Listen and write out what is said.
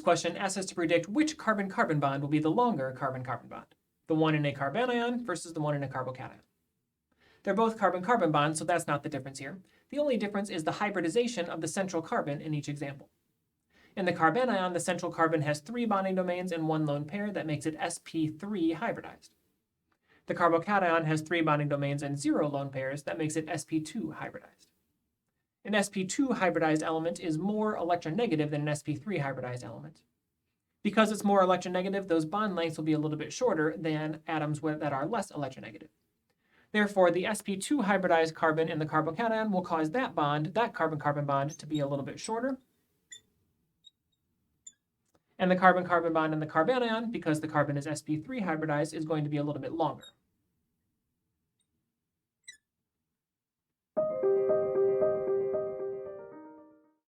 question asks us to predict which carbon-carbon bond will be the longer carbon-carbon bond, the one in a carbanion versus the one in a carbocation. They're both carbon-carbon bonds, so that's not the difference here. The only difference is the hybridization of the central carbon in each example. In the carbanion, the central carbon has 3 bonding domains and 1 lone pair that makes it sp3 hybridized. The carbocation has 3 bonding domains and 0 lone pairs that makes it sp2 hybridized. An sp2 hybridized element is more electronegative than an sp3 hybridized element. Because it's more electronegative, those bond lengths will be a little bit shorter than atoms that are less electronegative. Therefore, the sp2 hybridized carbon in the carbocation will cause that carbon-carbon bond, to be a little bit shorter. And the carbon-carbon bond in the carbanion, because the carbon is sp3 hybridized, is going to be a little bit longer.